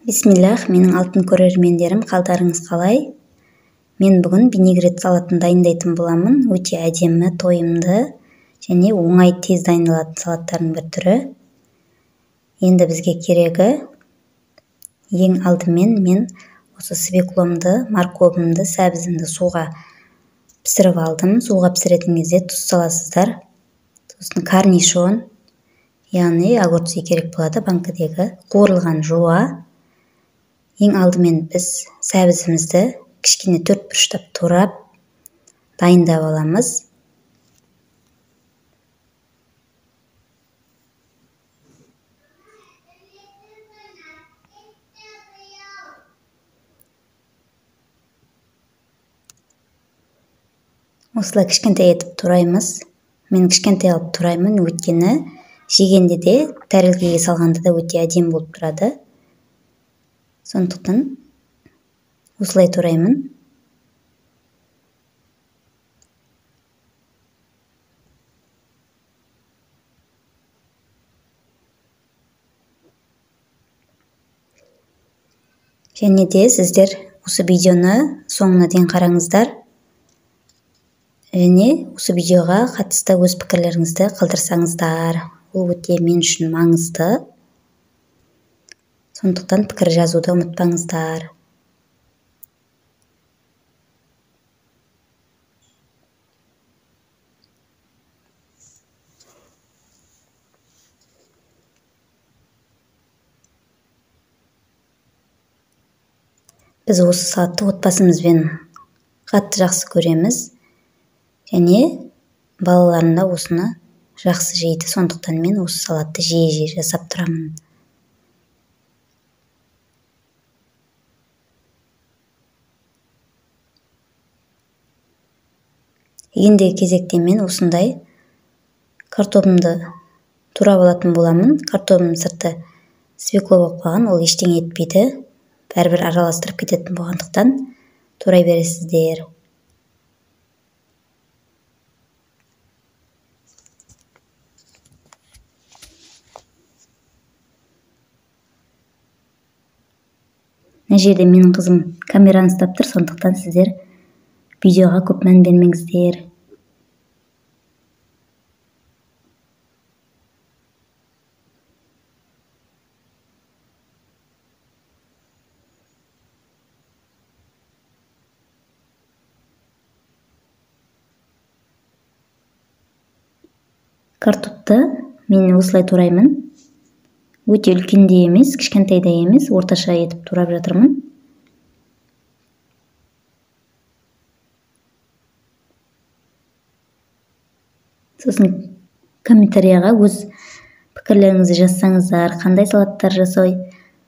Бисмиллах, менің алтын көрермендерім, қалдарыңыз қалай? Мен бүгін винегрет салатын дайындайтын боламын. Өте әдемі, тойымды және оңай тез дайындалатын салаттардың бір түрі. Енді бізге керегі ең алдымен мен осы свекломды, морковымды, сәбізімді суға пісіріп алдым. Суға пісіретін кезде тұз саласыздар. Сосын корнишон, яғни огурцы керек болады, банкідегі қуырылған жуа. Ең алдымен біз сәбізімізді кішкене төрт бұрыштап турап дайындап аламыз. Осылай кішкентай етіп тураймыз. Мен кішкентай алып тураймын, өйткені жегенде де тәрелкеге салғанда да өте әдемі болып тұрады. Сондықтан осылай тураймын. Және де сіздер осы видеоны соңына дейін қараңыздар. Және осы видеоға қатысты өз пікірлеріңізді қалдырсаңыздар. Ол өте мен үшін маңызды. Сондықтан пікір жазуды ұмытпаңыздар. Біз осы салатты отбасымызбен қатты жақсы көреміз. Және балаларым да осыны жақсы жейді. Сондықтан мен осы салатты жиі жасап тұрамын. Ендігі кезекте мен осындай картопымды турап алатын боламын. Картопым сырты свекло болып қалған, ол ештеңе етпейді. Бәрібір араластырып кететін болғандықтан турай бересіздер. Мына жерде менің қызым камераны ұстап тұр, сондықтан сіздер видеоға көп мән бермеңіздер. Картопты мен осылай тураймын. Өте үлкен де емес, кішкентай да емес, орташа етіп турап жатырмын. Сосын комментарияға өз пікірлеріңізді жазсаңыздар, қандай салаттар жасау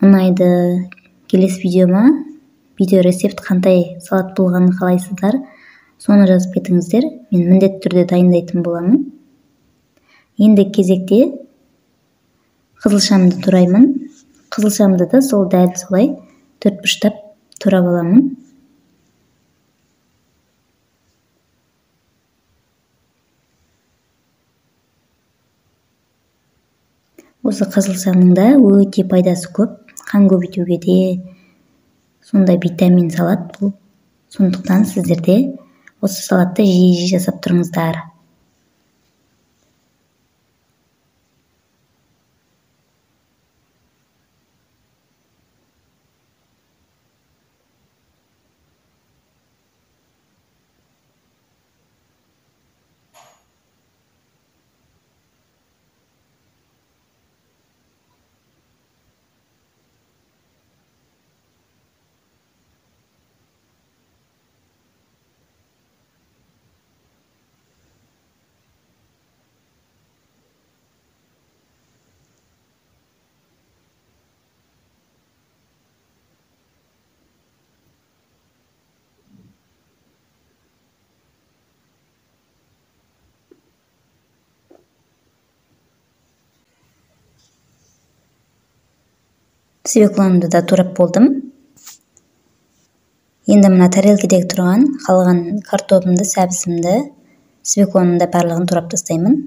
ұнайды, келесі видеома видео рецепт қандай салат болғанын қалайсыздар, соны жазып кетіңіздер. Мен міндетті түрде дайындайтын боламын. Енді кезекте қызылшамды тураймын. Қызылшамды да сол дәл солай төрт бұрыштап турап аламын. Осы қызылшамның да өте пайдасы көп. Қан көбейтуге де сондай витамин салат бұл. Сондықтан сіздерде осы салатты жиі жасап тұрыңыздар. Свекломды да турап болдым. Енді мына тәрелкедегі тұрған қалған картопымды, сәбізімді, свекломды да барлығын турап тастаймын.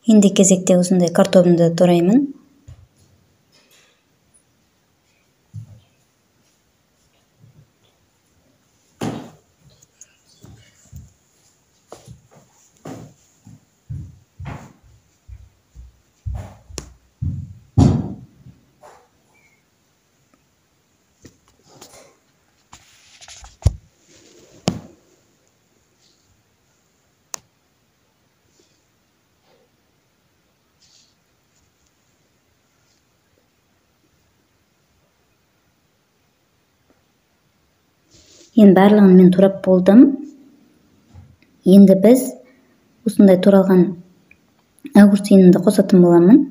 Енді кезекте осындай картобымды тураймын. Енді барлығын мен турап болдым. Енді біз осындай туралған огурцинімді қосатын боламын.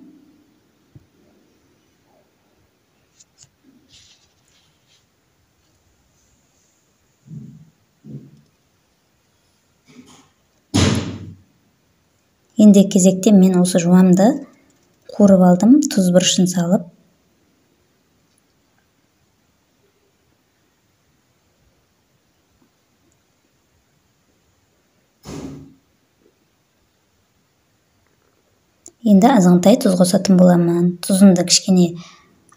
Енді кезекте мен осы жуамды қуырып алдым, тұз бұрышын салып. Енді азғантай тұз қосатын боламын. Тұзымды кішкене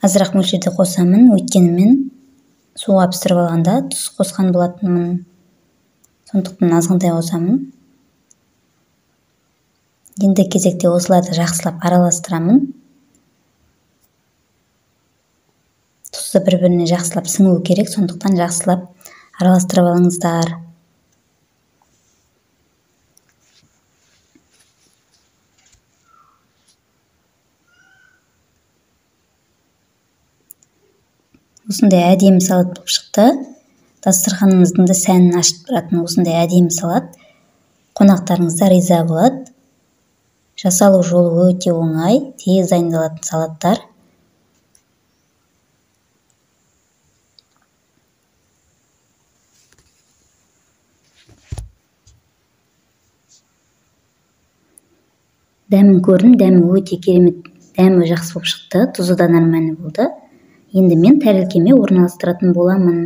азырақ мөлшерде қосамын, өйткені мен суға пісіріп алғанда тұз қосқан болатынмын. Сондықтан азғантай қосамын. Енді кезекте осыларды жақсылап араластырамын. Тұзды бір-біріне жақсылап сіңуі керек, сондықтан жақсылап араластырып алыңыздар. Осындай әдемі салат болып шықты. Дастарханымыздың да сәнін ашып тұратын осындай әдемі салат. Қонақтарыңыз да риза болады. Жасалу жолы өте оңай, тез дайындалатын салаттар. Дәмін көрдім, дәмі өте керемет, дәмі жақсы болып шықты, тұзы да нормальный болды. Енді мен тәрелкеме орналастыратын боламын.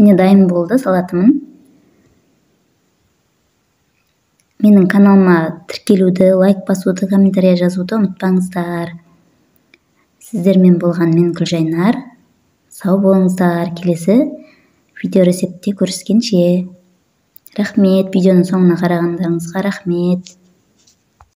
Міне дайын болды салатымын. Менің каналыма тіркелуді, лайк басуды, комментария жазуды ұмытпаңыздар. Сіздермен болған мен Гүлжайнар. Сау болыңыздар. Келесі видео рецептте көріскенше. Рахмет, видеоның соңына қарағандарыңызға рахмет.